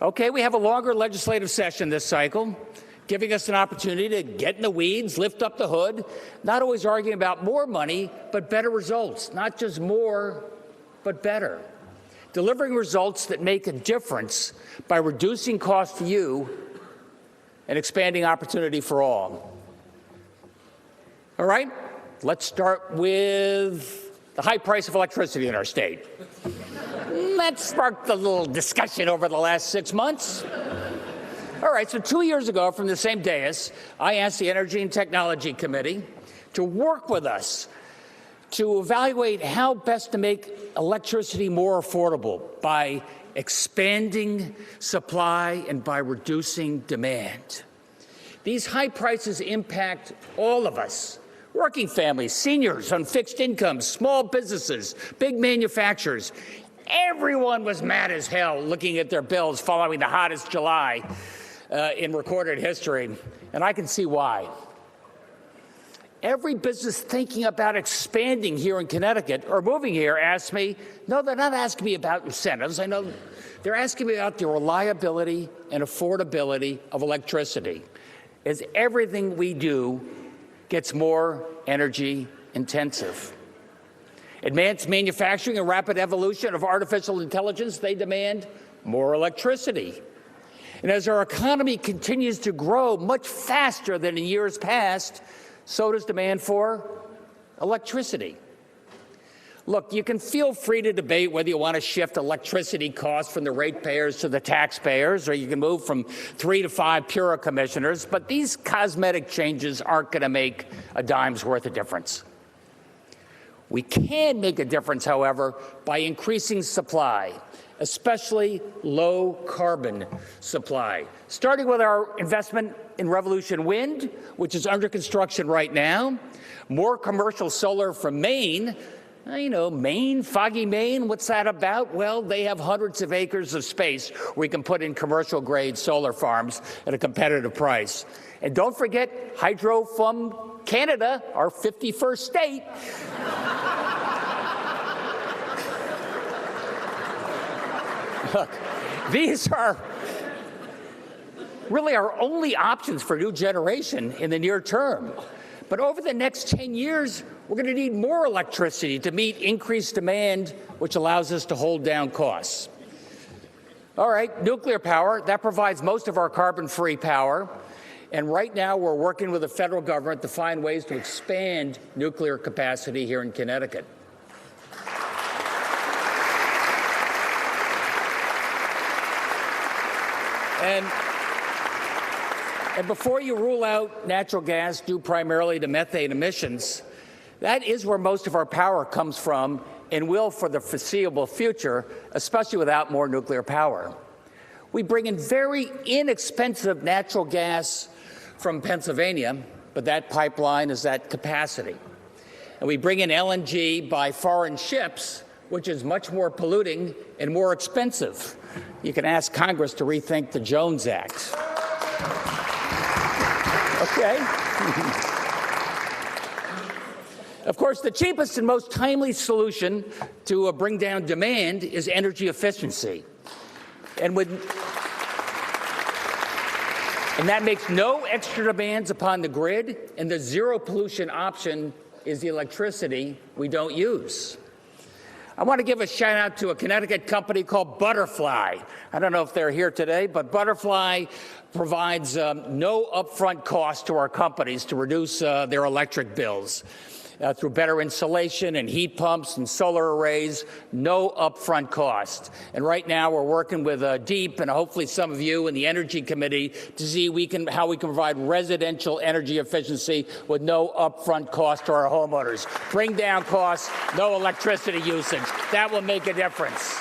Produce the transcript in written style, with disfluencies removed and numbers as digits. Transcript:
Okay, we have a longer legislative session this cycle, giving us an opportunity to get in the weeds, lift up the hood, not always arguing about more money, but better results, not just more, but better. Delivering results that make a difference by reducing cost to you and expanding opportunity for all. All right, let's start with the high price of electricity in our state. That sparked a little discussion over the last 6 months. All right, so 2 years ago from the same dais, I asked the Energy and Technology Committee to work with us to evaluate how best to make electricity more affordable by expanding supply and by reducing demand. These high prices impact all of us: working families, seniors on fixed incomes, small businesses, big manufacturers. Everyone was mad as hell looking at their bills following the hottest July in recorded history, and I can see why. Every business thinking about expanding here in Connecticut or moving here asks me, no, they're not asking me about incentives. I know they're asking me about the reliability and affordability of electricity, as everything we do gets more energy intensive. Advanced manufacturing and rapid evolution of artificial intelligence, they demand more electricity. And as our economy continues to grow much faster than in years past, so does demand for electricity. Look, you can feel free to debate whether you want to shift electricity costs from the ratepayers to the taxpayers, or you can move from 3 to 5 Pura commissioners, but these cosmetic changes aren't going to make a dime's worth of difference. We can make a difference, however, by increasing supply, especially low-carbon supply, starting with our investment in Revolution Wind, which is under construction right now, more commercial solar from Maine. You know, Maine, foggy Maine, what's that about? Well, they have hundreds of acres of space where we can put in commercial-grade solar farms at a competitive price. And don't forget hydro from Canada, our 51st state. Look, these are really our only options for new generation in the near term. But over the next 10 years, we're going to need more electricity to meet increased demand, which allows us to hold down costs. All right, nuclear power, that provides most of our carbon-free power. And right now, we're working with the federal government to find ways to expand nuclear capacity here in Connecticut. And before you rule out natural gas due primarily to methane emissions, that is where most of our power comes from and will for the foreseeable future, especially without more nuclear power. We bring in very inexpensive natural gas from Pennsylvania, but that pipeline is at capacity. And we bring in LNG by foreign ships, which is much more polluting and more expensive. You can ask Congress to rethink the Jones Act. Okay. Of course, the cheapest and most timely solution to bring down demand is energy efficiency. And that makes no extra demands upon the grid, and the zero pollution option is the electricity we don't use. I want to give a shout out to a Connecticut company called Butterfly. I don't know if they're here today, but Butterfly provides no upfront cost to our companies to reduce their electric bills. Through better insulation and heat pumps and solar arrays, no upfront cost. And right now we're working with Deep and hopefully some of you in the Energy Committee to see how we can provide residential energy efficiency with no upfront cost to our homeowners. Bring down costs, no electricity usage. That will make a difference.